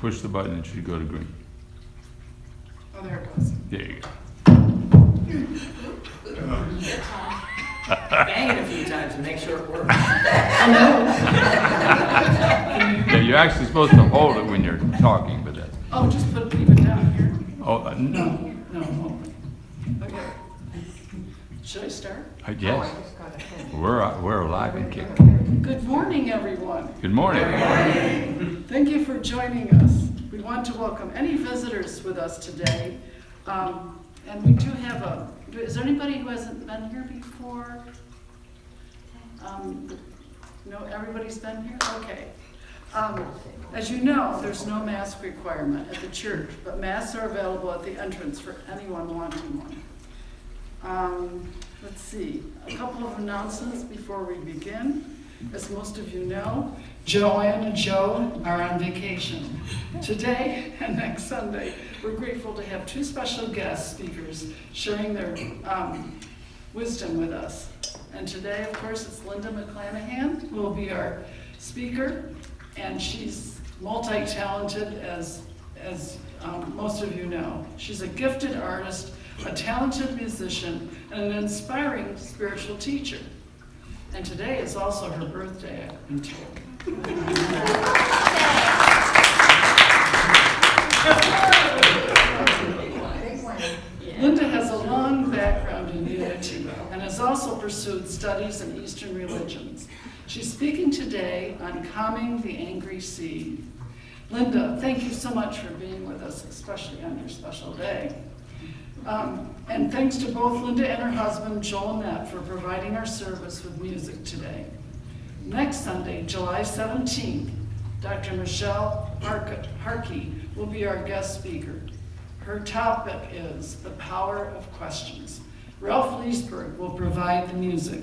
push the button, it should go to green. Oh, there it goes. There you go. Bang it a few times and make sure it works. Yeah, you're actually supposed to hold it when you're talking, but that's... Oh, just leave it down here. Oh, No, okay. Should I start? yes. We're alive and kicking. Good morning, everyone. Good morning. Thank you for joining us. We want to welcome any visitors with us today. And we do have is there anybody who hasn't been here before? No, everybody's been here? Okay. As you know, there's no mask requirement at the church, but masks are available at the entrance for anyone wanting one. Let's see, a couple of announcements before we begin. As most of you know, Joanne and Joe are on vacation. Today and next Sunday, we're grateful to have two special guest speakers sharing their wisdom with us. And today, of course, it's Linda Mcclanahan who will be our speaker, and she's multi-talented as most of you know. She's a gifted artist, a talented musician, and an inspiring spiritual teacher. And today is also her birthday, I'm told. Linda has a long background in unity and has also pursued studies in Eastern religions. She's speaking today on calming the angry sea. Linda, thank you so much for being with us, especially on your special day. And thanks to both Linda and her husband, Joel Nett, for providing our service with music today. Next Sunday, July 17th, Dr. Michelle Harkey will be our guest speaker. Her topic is The Power of Questions. Ralph Leesburg will provide the music.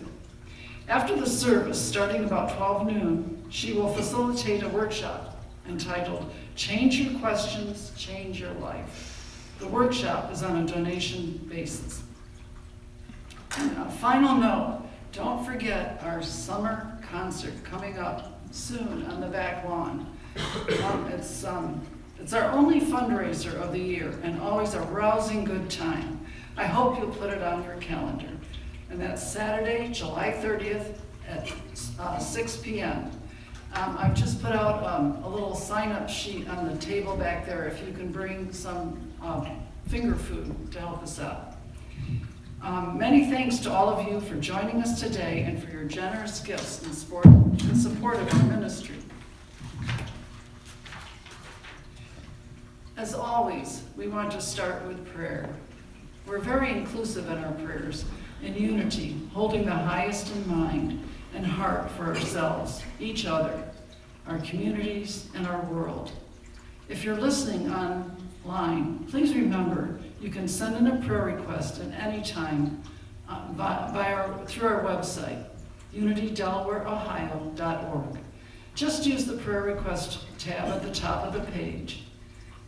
After the service, starting about 12 noon, she will facilitate a workshop entitled Change Your Questions, Change Your Life. The workshop is on a donation basis. And a final note, don't forget our summer concert coming up soon on the back lawn. It's our only fundraiser of the year and always a rousing good time. I hope you'll put it on your calendar. And that's Saturday, July 30th at 6 p.m. I've just put out a little sign-up sheet on the table back there if you can bring some finger food to help us out. Many thanks to all of you for joining us today and for your generous gifts in support of our ministry. As always, we want to start with prayer. We're very inclusive in our prayers, in unity, holding the highest in mind and heart for ourselves, each other, our communities, and our world. If you're listening online, please remember you can send in a prayer request at any time through our website, unitydelawareohio.org. Just use the prayer request tab at the top of the page.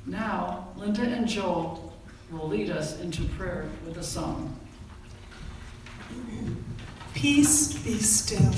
Now, Linda and Joel will lead us into prayer with a song. Peace be still.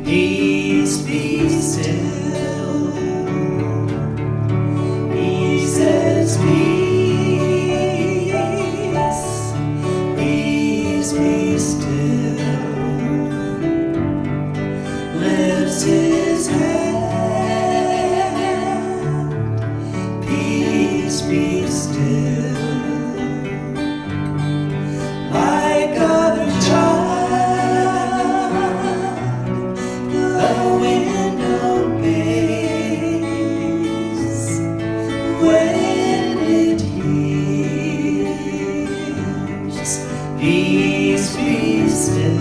Peace be Peace be still. Like other child, the wind obeys when it hears. Peace be still.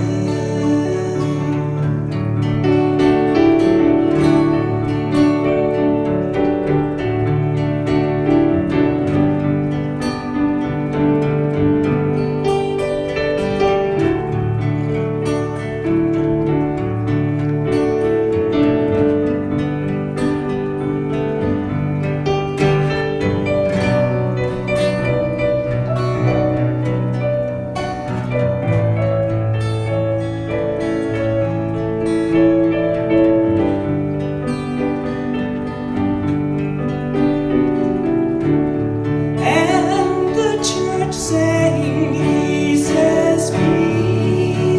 And the church sang, Jesus, peace,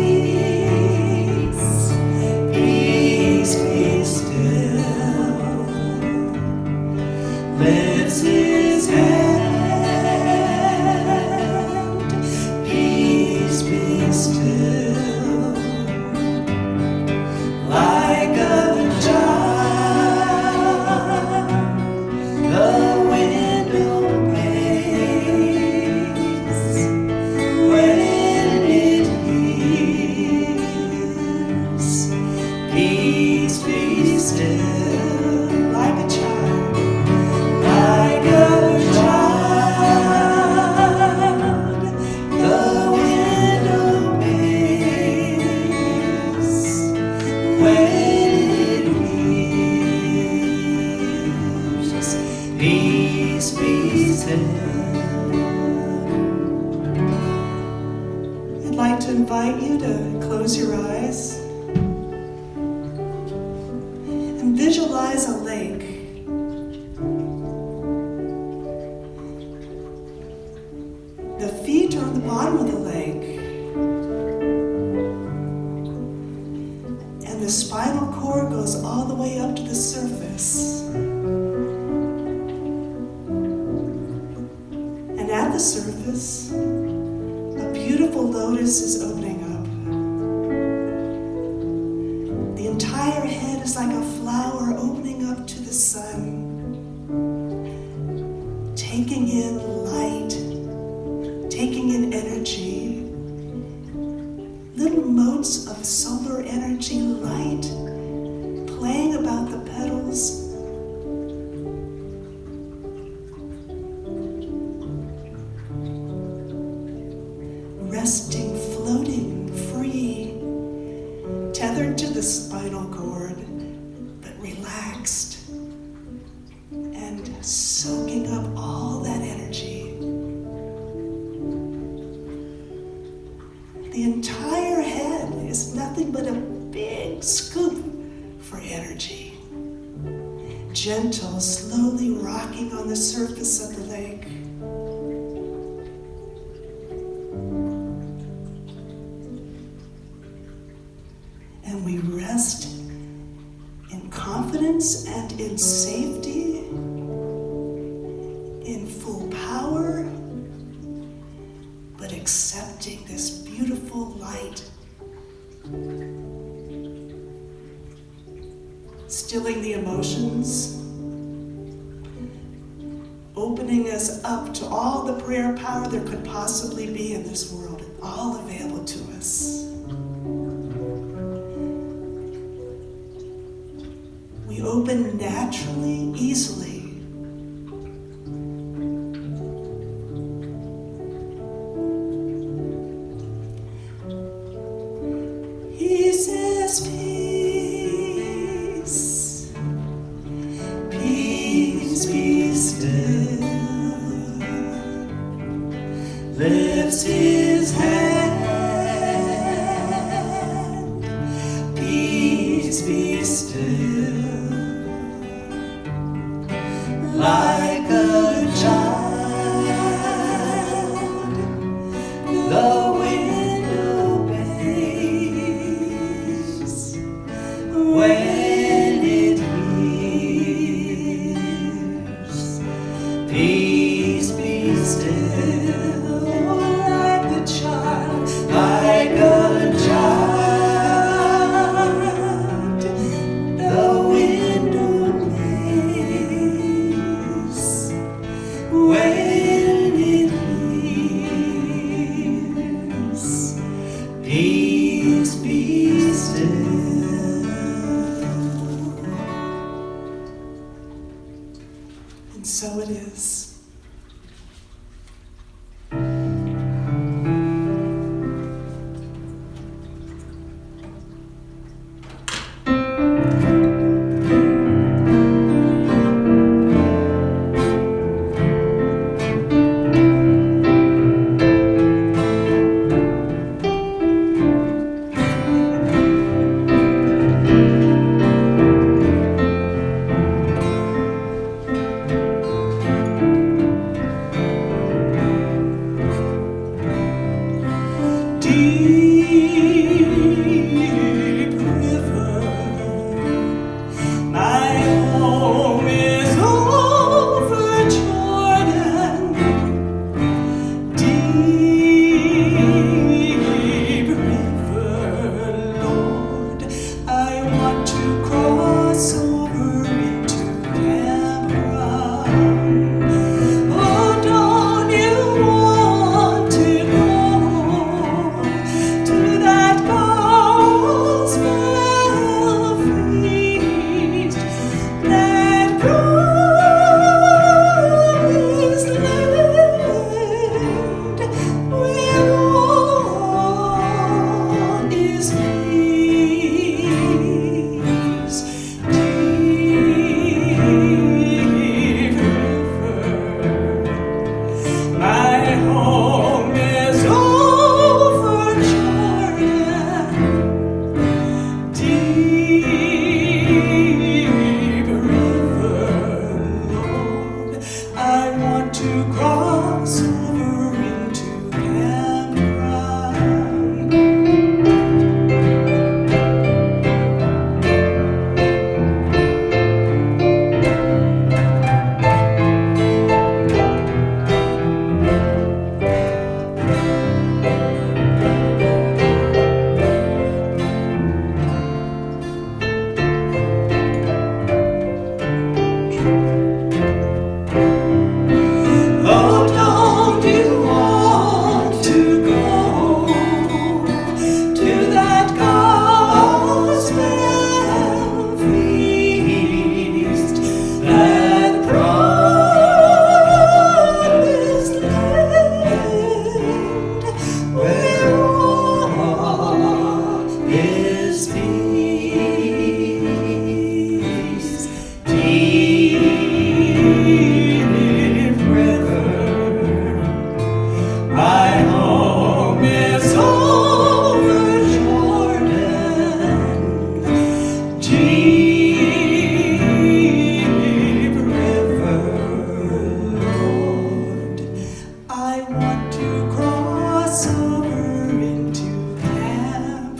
peace be still. Lifts his hand, peace be still. Like a child, the wind obeys when it hears. Peace be still. Like a child, like a child, the wind obeys when it hears. Peace be still. I'd like to invite you to close your eyes and visualize a lake. The feet are on the bottom of the lake, and the spinal cord goes all the way up to the surface. And at the surface, a beautiful lotus is opening up. The entire head is like a flower opening up to the sun, taking in light, taking in energy, little motes of solar energy light playing about the petals. Resting, floating, free, tethered to the spinal cord, but relaxed and soaking up all that energy. The entire head is nothing but a big scoop for energy. Gentle, slowly rocking on the surface of the lake. And we rest in confidence and in safety, in full power, but accepting this beautiful light. Stilling the emotions, opening us up to all the prayer power there could possibly be in this world, all available to us. We open naturally, easily. He says, peace, peace be still. Lifts his hand, peace be still. Like a child, the wind obeys when it hears. Peace be still, like a child, like a child. The window plays when it hears. Peace be still. And so it is. Deep river, my home is over Jordan. Deep river, Lord, I want to cross over into Cameron. Oh, don't you want to go to that gospel feast, that promised land where all is peace? Deep river, my home is over Jordan. Deep river, Lord, I want to cross over into Cameron. Oh, don't you want to go to that gospel feast, that promised land where all is peace? Deep river, my home is over Jordan. Deep river, Lord, I want to cross over into Cameron.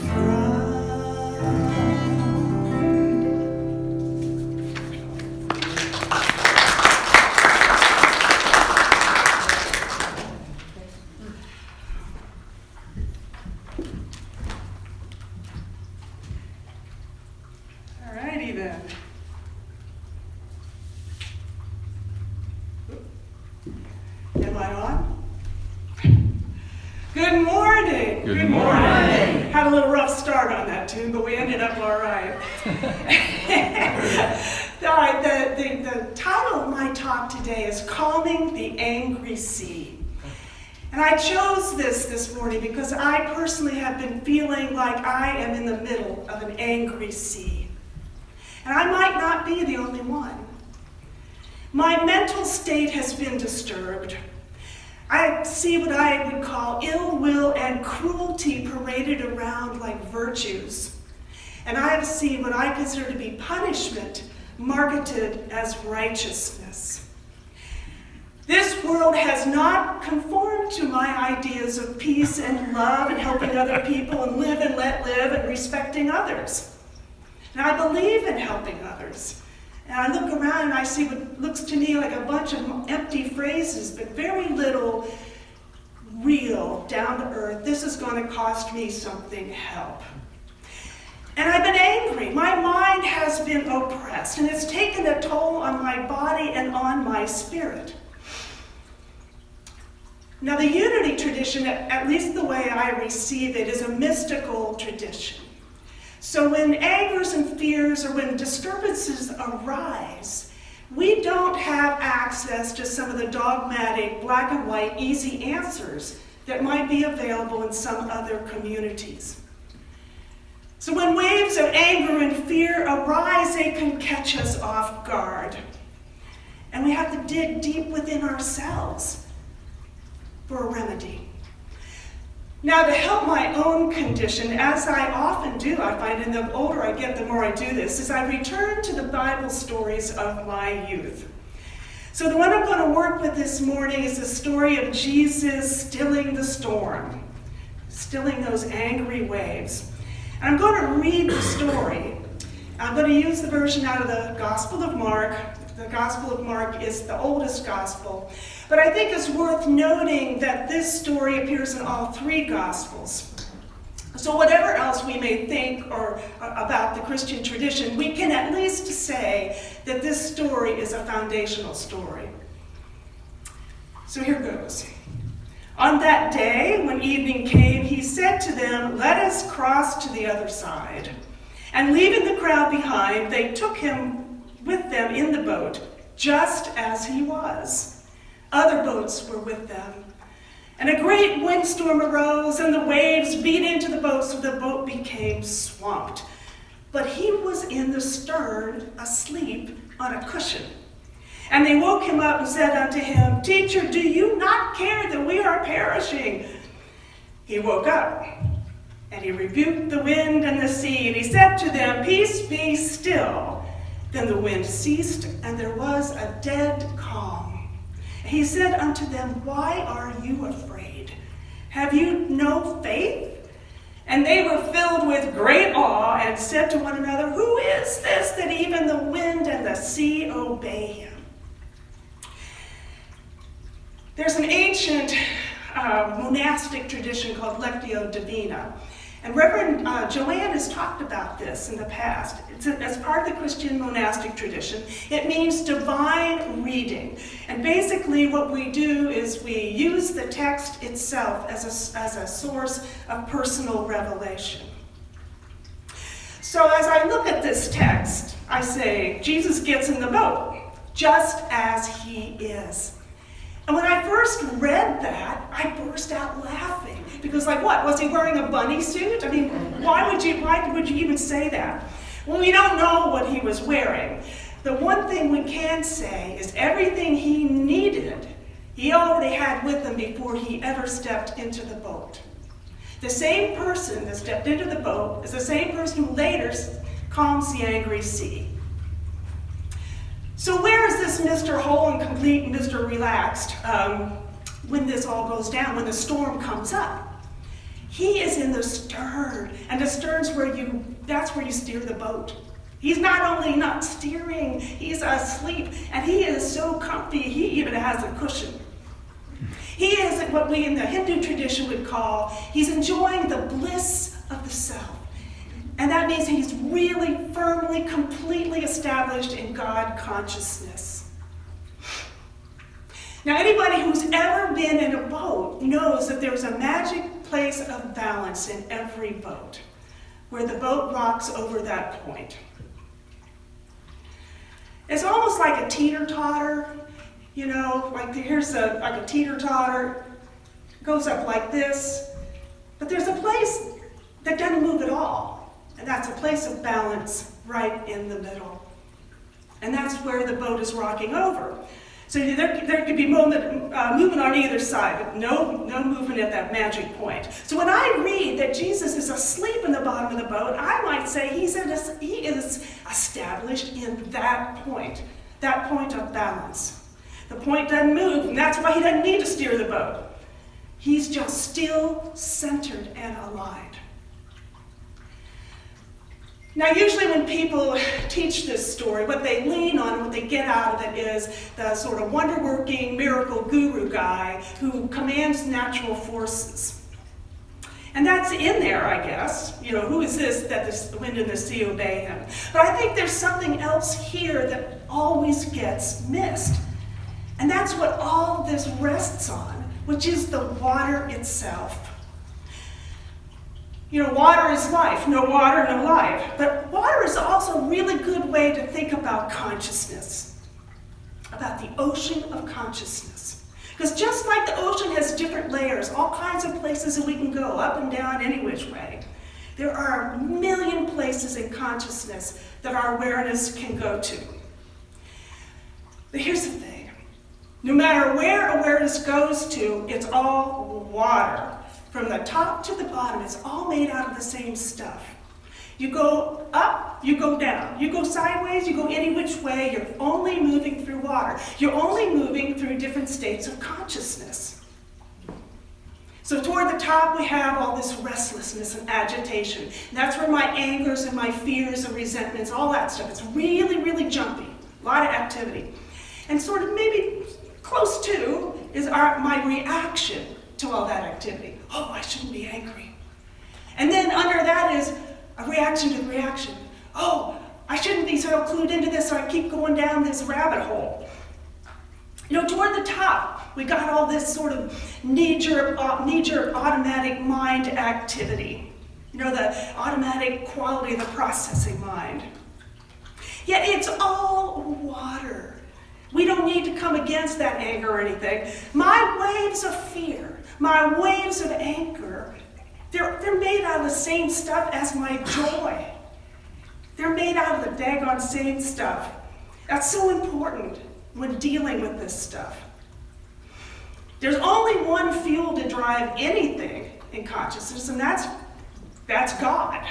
All righty then. Am I on? Good morning. Good morning. Had a little rough start on that tune, but we ended up all right. All right, the title of my talk today is Calming the Angry Sea. And I chose this morning because I personally have been feeling like I am in the middle of an angry sea. And I might not be the only one. My mental state has been disturbed. I see what I would call ill will and cruelty paraded around like virtues. And I see what I consider to be punishment marketed as righteousness. This world has not conformed to my ideas of peace and love and helping other people and live and let live and respecting others. And I believe in helping others. And I look around and I see what looks to me like a bunch of empty phrases, but very little real, down to earth, this is going to cost me something, help. And I've been angry. My mind has been oppressed, and it's taken a toll on my body and on my spirit. Now, the unity tradition, at least the way I receive it, is a mystical tradition. So when angers and fears or when disturbances arise, we don't have access to some of the dogmatic, black and white, easy answers that might be available in some other communities. So when waves of anger and fear arise, they can catch us off guard. And we have to dig deep within ourselves for a remedy. Now, to help my own condition, as I often do, I find, and the older I get, the more I do this, is I return to the Bible stories of my youth. So the one I'm going to work with this morning is the story of Jesus stilling the storm, stilling those angry waves. And I'm going to read the story. I'm going to use the version out of the Gospel of Mark. The Gospel of Mark is the oldest gospel. But I think it's worth noting that this story appears in all three Gospels. So whatever else we may think or about the Christian tradition, we can at least say that this story is a foundational story. So here goes. On that day, when evening came, he said to them, "Let us cross to the other side." And leaving the crowd behind, they took him with them in the boat, just as he was. Other boats were with them. And a great windstorm arose, and the waves beat into the boat, so the boat became swamped. But he was in the stern, asleep on a cushion. And they woke him up and said unto him, "Teacher, do you not care that we are perishing?" He woke up, and he rebuked the wind and the sea, and he said to them, "Peace, be still." Then the wind ceased, and there was a dead calm. He said unto them, "Why are you afraid? Have you no faith?" And they were filled with great awe and said to one another, "Who is this that even the wind and the sea obey him?" There's an ancient monastic tradition called Lectio Divina. And Reverend Joanne has talked about this in the past. It's part of the Christian monastic tradition. It means divine reading. And basically what we do is we use the text itself as a source of personal revelation. So as I look at this text, I say, Jesus gets in the boat, just as he is. And when I first read that, I burst out laughing. Because like what? Was he wearing a bunny suit? I mean, why would you even say that? Well, we don't know what he was wearing. The one thing we can say is everything he needed, he already had with him before he ever stepped into the boat. The same person that stepped into the boat is the same person who later calms the angry sea. So where is this Mr. Whole and Complete and Mr. Relaxed when this all goes down, when the storm comes up? He is in the stern, and the stern's that's where you steer the boat. He's not only not steering, he's asleep, and he is so comfy, he even has a cushion. He is what we in the Hindu tradition would call, he's enjoying the bliss of the self. And that means he's really firmly, completely established in God consciousness. Now, anybody who's ever been in a boat knows that there's a magic place of balance in every boat, where the boat rocks over that point. It's almost like a teeter-totter, like here's like a teeter-totter, goes up like this, but there's a place that doesn't move at all. And that's a place of balance right in the middle. And that's where the boat is rocking over. So there could be movement on either side, but no movement at that magic point. So when I read that Jesus is asleep in the bottom of the boat, I might say he is established in that point of balance. The point doesn't move, and that's why he doesn't need to steer the boat. He's just still, centered, and aligned. Now, usually when people teach this story, what they lean on and what they get out of it is the sort of wonder-working miracle guru guy who commands natural forces. And that's in there, I guess. You know, who is this that the wind and the sea obey him? But I think there's something else here that always gets missed. And that's what all this rests on, which is the water itself. You know, water is life. No water, no life. But water is also a really good way to think about consciousness, about the ocean of consciousness. Because just like the ocean has different layers, all kinds of places that we can go, up and down, any which way, there are a million places in consciousness that our awareness can go to. But here's the thing. No matter where awareness goes to, it's all water. From the top to the bottom, it's all made out of the same stuff. You go up, you go down. You go sideways, you go any which way. You're only moving through water. You're only moving through different states of consciousness. So toward the top, we have all this restlessness and agitation. And that's where my angers and my fears and resentments, all that stuff. It's really, really jumpy. A lot of activity. And sort of maybe close to is my reaction to all that activity. Oh, I shouldn't be angry. And then under that is a reaction to the reaction. Oh, I shouldn't be so clued into this, so I keep going down this rabbit hole. You know, toward the top, we got all this sort of knee-jerk automatic mind activity. You know, the automatic quality of the processing mind. Yet it's all water. We don't need to come against that anger or anything. My waves of fear, my waves of anger, they're made out of the same stuff as my joy. They're made out of the daggone same stuff. That's so important when dealing with this stuff. There's only one fuel to drive anything in consciousness, and that's God.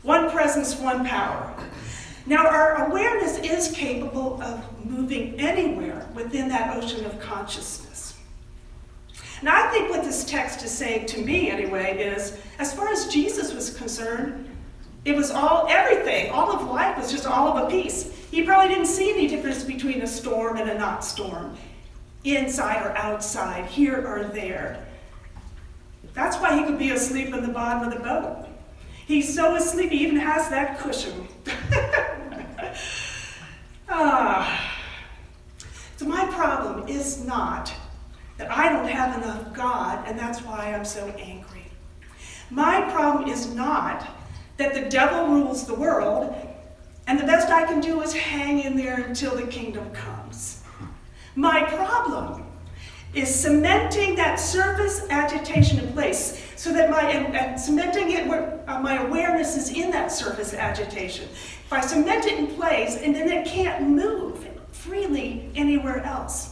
One presence, one power. Now, our awareness is capable of moving anywhere within that ocean of consciousness. Now, I think what this text is saying to me, anyway, is as far as Jesus was concerned, it was everything. All of life was just all of a piece. He probably didn't see any difference between a storm and a not storm, inside or outside, here or there. That's why he could be asleep in the bottom of the boat. He's so asleep, he even has that cushion. So my problem is not that I don't have enough God, and that's why I'm so angry. My problem is not that the devil rules the world, and the best I can do is hang in there until the kingdom comes. My problem is cementing that surface agitation in place so that cementing it where my awareness is in that surface agitation. If I cement it in place, and then it can't move freely anywhere else.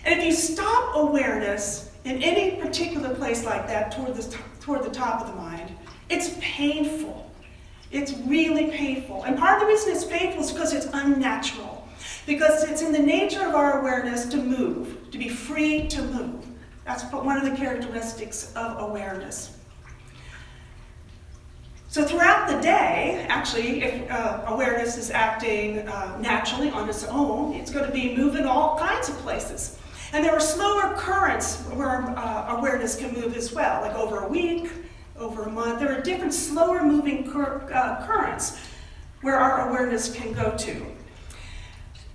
And if you stop awareness in any particular place like that toward the top of the mind, it's painful. It's really painful. And part of the reason it's painful is because it's unnatural. Because it's in the nature of our awareness to move, to be free to move. That's one of the characteristics of awareness. So throughout the day, actually, if awareness is acting naturally on its own, it's going to be moving all kinds of places. And there are slower currents where awareness can move as well, like over a week, over a month. There are different slower moving currents where our awareness can go to.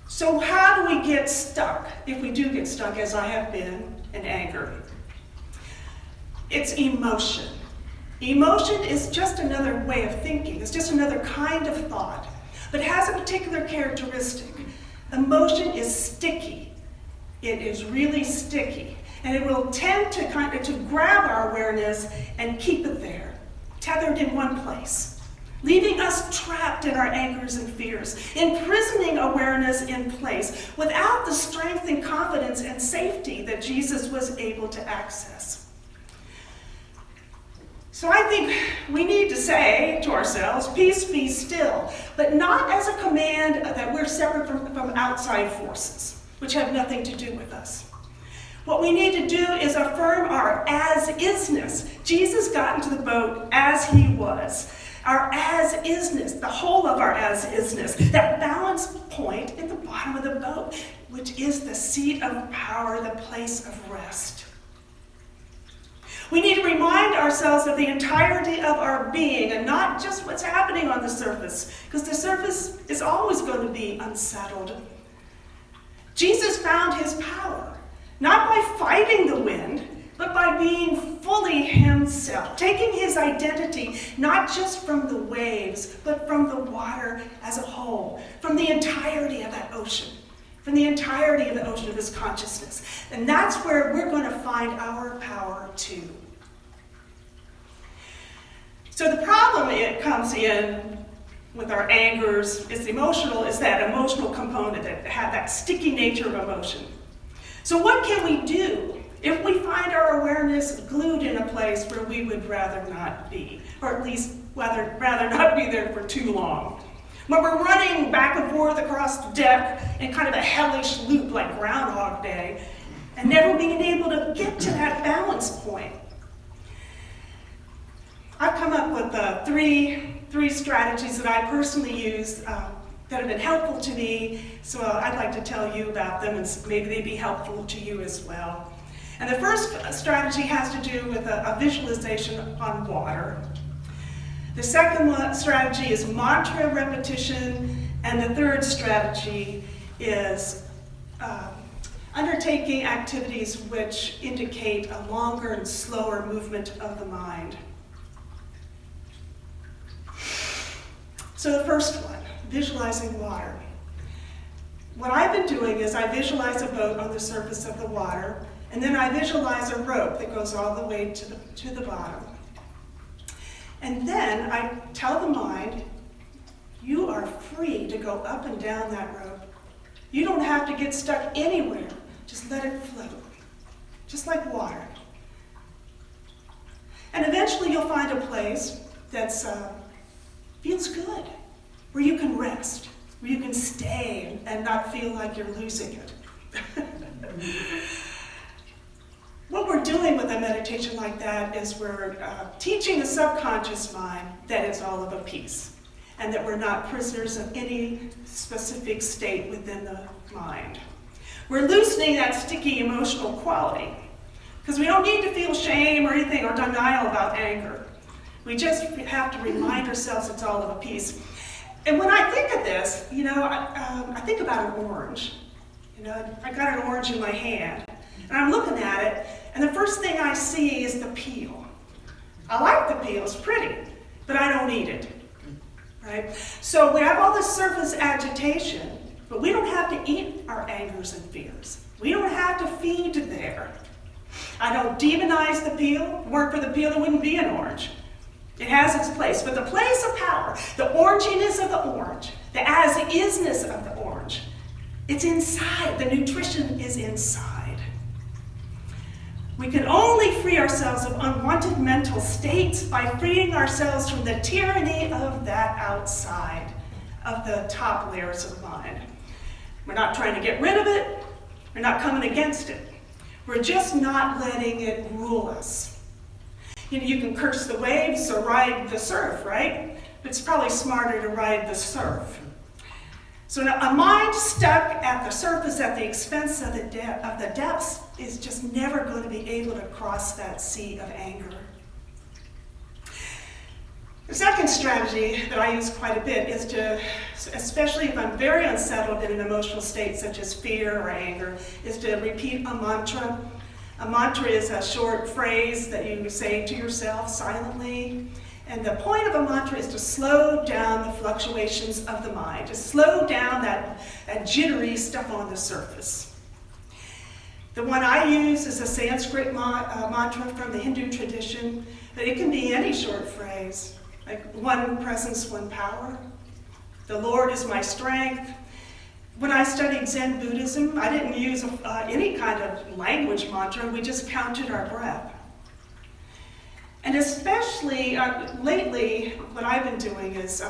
So how do we get stuck, if we do get stuck, as I have been, in anger? It's emotion. Emotion is just another way of thinking. It's just another kind of thought, but it has a particular characteristic. Emotion is sticky. It is really sticky, and it will tend to grab our awareness and keep it there, tethered in one place, leaving us trapped in our angers and fears, imprisoning awareness in place without the strength and confidence and safety that Jesus was able to access. So I think we need to say to ourselves, peace, be still, but not as a command that we're separate from outside forces, which have nothing to do with us. What we need to do is affirm our as-isness. Jesus got into the boat as he was. our as-isness, the whole of our as-isness, that balance point at the bottom of the boat, which is the seat of power, the place of rest. We need to remind ourselves of the entirety of our being and not just what's happening on the surface, because the surface is always going to be unsettled. Jesus found his power, not by fighting the wind, but by being fully himself, taking his identity not just from the waves, but from the water as a whole, from the entirety of that ocean, from the entirety of the ocean of his consciousness. And that's where we're going to find our power too. So the problem it comes in with our angers is that emotional component, that have that sticky nature of emotion. So what can we do if we find our awareness glued in a place where we would rather not be, or at least rather not be there for too long? When we're running back and forth across the deck in kind of a hellish loop like Groundhog Day, and never being able to get to that balance point. I've come up with three strategies that I personally use that have been helpful to me, so I'd like to tell you about them, and maybe they'd be helpful to you as well. And the first strategy has to do with a visualization on water. The second strategy is mantra repetition, and the third strategy is undertaking activities which indicate a longer and slower movement of the mind. So the first one, visualizing water. What I've been doing is I visualize a boat on the surface of the water, and then I visualize a rope that goes all the way to the bottom. And then I tell the mind, you are free to go up and down that rope. You don't have to get stuck anywhere. Just let it float, just like water. And eventually you'll find a place that's feels good, where you can rest, where you can stay and not feel like you're losing it. What we're doing with a meditation like that is we're teaching the subconscious mind that it's all of a piece, and that we're not prisoners of any specific state within the mind. We're loosening that sticky emotional quality, because we don't need to feel shame or anything or denial about anger. We just have to remind ourselves it's all of a piece. And when I think of this, I think about an orange. I got an orange in my hand, and I'm looking at it, and the first thing I see is the peel. I like the peel, it's pretty, but I don't eat it, right? So we have all this surface agitation, but we don't have to eat our angers and fears. We don't have to feed there. I don't demonize the peel. If it weren't for the peel, it wouldn't be an orange. It has its place, but the place of power, the oranginess of the orange, the as-isness of the orange, it's inside. The nutrition is inside. We can only free ourselves of unwanted mental states by freeing ourselves from the tyranny of that outside, of the top layers of the mind. We're not trying to get rid of it. We're not coming against it. We're just not letting it rule us. You can curse the waves or ride the surf, right? But it's probably smarter to ride the surf. So now, a mind stuck at the surface at the expense of the depths is just never going to be able to cross that sea of anger. The second strategy that I use quite a bit is to, especially if I'm very unsettled in an emotional state such as fear or anger, is to repeat a mantra. A mantra is a short phrase that you say to yourself silently. And the point of a mantra is to slow down the fluctuations of the mind, to slow down that jittery stuff on the surface. The one I use is a Sanskrit mantra from the Hindu tradition, but it can be any short phrase, like one presence, one power. The Lord is my strength. When I studied Zen Buddhism, I didn't use any kind of language mantra. We just counted our breath. And especially lately, what I've been doing is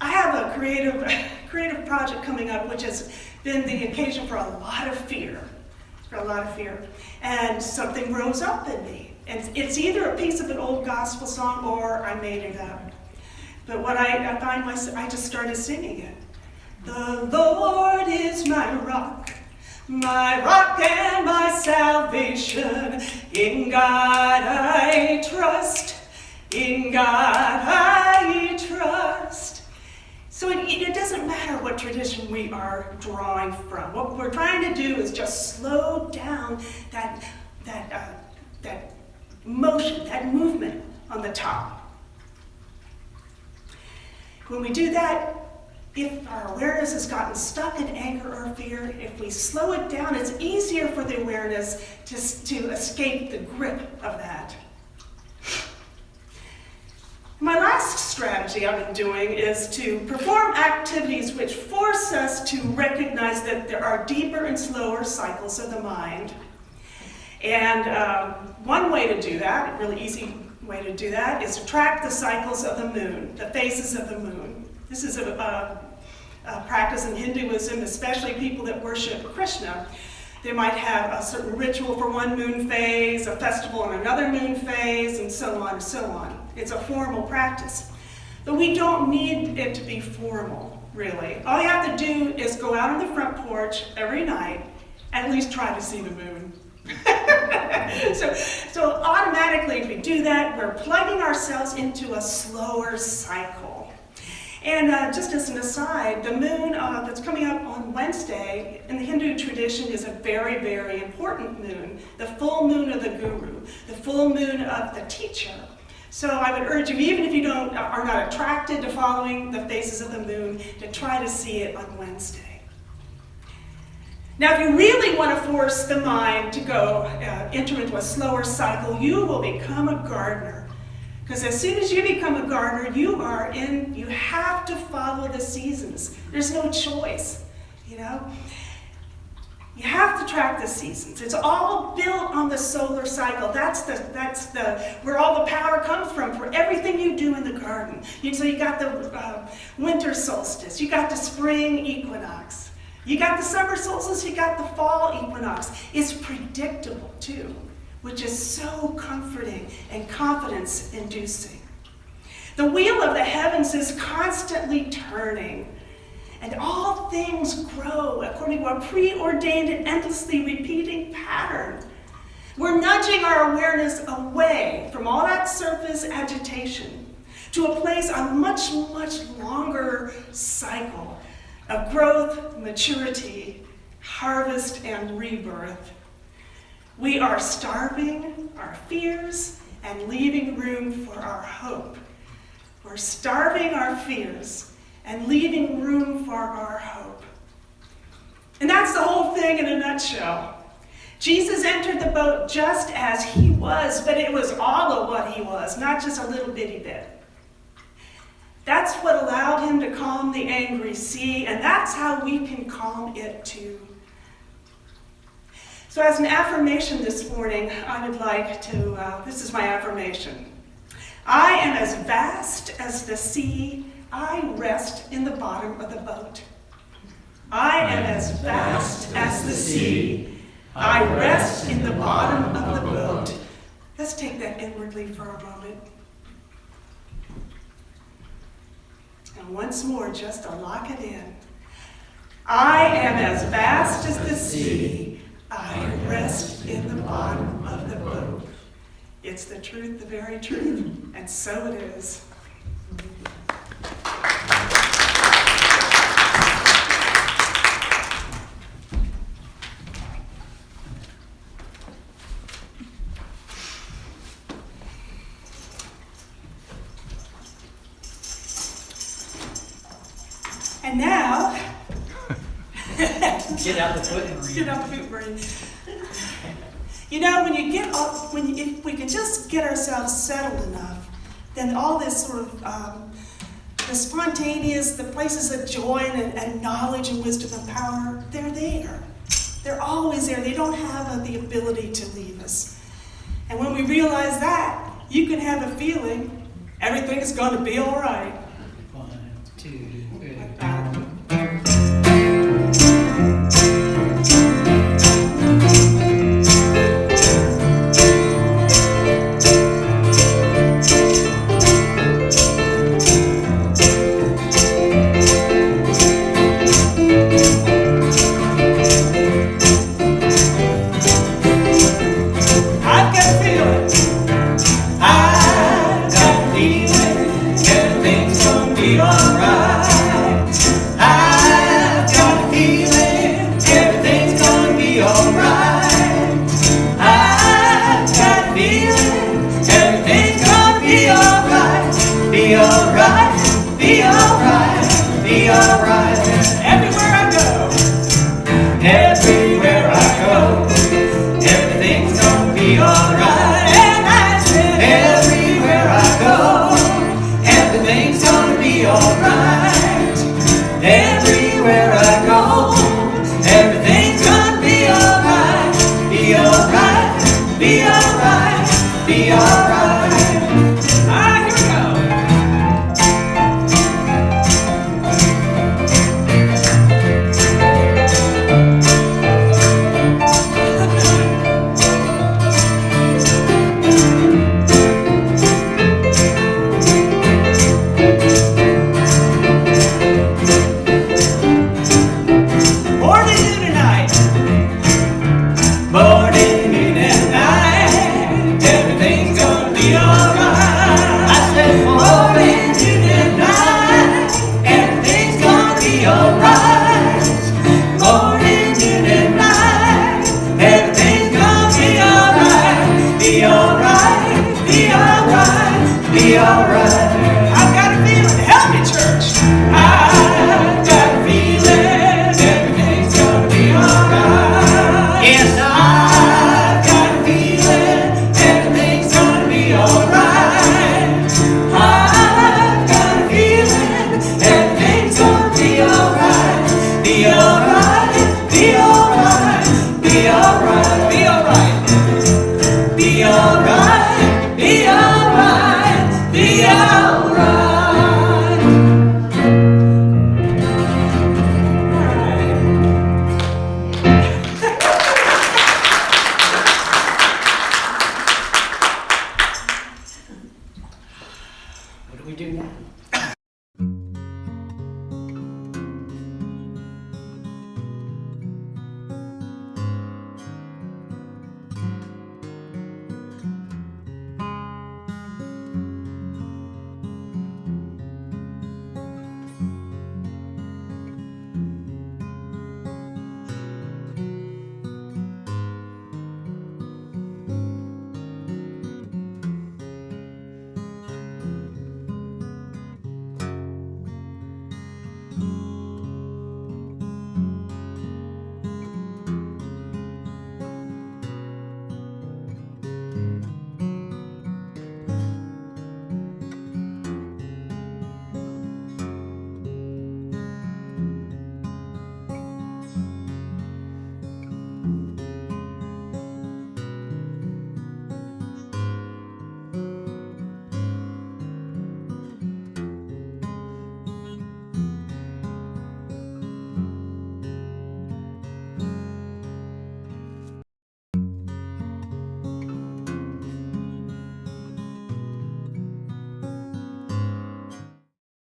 I have a creative project coming up, which has been the occasion for a lot of fear. And something rose up in me. And it's either a piece of an old gospel song or I made it up. But what I find myself, I just started singing it. The Lord is my rock and my salvation. In God I trust. In God I trust. So it doesn't matter what tradition we are drawing from. What we're trying to do is just slow down that motion, that movement on the top. When we do that, if our awareness has gotten stuck in anger or fear, if we slow it down, it's easier for the awareness to escape the grip of that. My last strategy I've been doing is to perform activities which force us to recognize that there are deeper and slower cycles of the mind. And one way to do that, a really easy way to do that, is to track the cycles of the moon, the phases of the moon. This is a practice in Hinduism, especially people that worship Krishna. They might have a certain ritual for one moon phase, a festival on another moon phase, and so on and so on. It's a formal practice. But we don't need it to be formal, really. All you have to do is go out on the front porch every night and at least try to see the moon. So automatically, if we do that, we're plugging ourselves into a slower cycle. And just as an aside, the moon that's coming up on Wednesday in the Hindu tradition is a very, very important moon. The full moon of the guru, the full moon of the teacher. So I would urge you, even if you are not attracted to following the phases of the moon, to try to see it on Wednesday. Now, if you really want to force the mind to go enter into a slower cycle, you will become a gardener. Because as soon as you become a gardener, you have to follow the seasons. There's no choice, you know. You have to track the seasons. It's all built on the solar cycle. That's where all the power comes from for everything you do in the garden. So you got the winter solstice, you got the spring equinox, you got the summer solstice, you got the fall equinox. It's predictable too, which is so comforting and confidence-inducing. The wheel of the heavens is constantly turning, and all things grow according to a preordained and endlessly repeating pattern. We're nudging our awareness away from all that surface agitation to a place, a much, much longer cycle of growth, maturity, harvest, and rebirth. We are starving our fears and leaving room for our hope. We're starving our fears and leaving room for our hope. And that's the whole thing in a nutshell. Jesus entered the boat just as he was, but it was all of what he was, not just a little bitty bit. That's what allowed him to calm the angry sea, and that's how we can calm it too. So as an affirmation this morning, I would like to, this is my affirmation. I am as vast as the sea, I rest in the bottom of the boat. I am as vast as the sea, I rest in the bottom of the boat. Let's take that inwardly for a moment. And once more, just to lock it in. I am as vast as the sea, I rest in the bottom of the boat. It's the truth, the very truth, and so it is. And now, Get out the foot and read. get out the boot, Bernie. You know, if we can just get ourselves settled enough, then all this sort of the spontaneous, the places of joy and knowledge and wisdom and power, they're there. They're always there. They don't have the ability to leave us. And when we realize that, you can have a feeling everything is going to be all right. 1, 2, 3. be alright.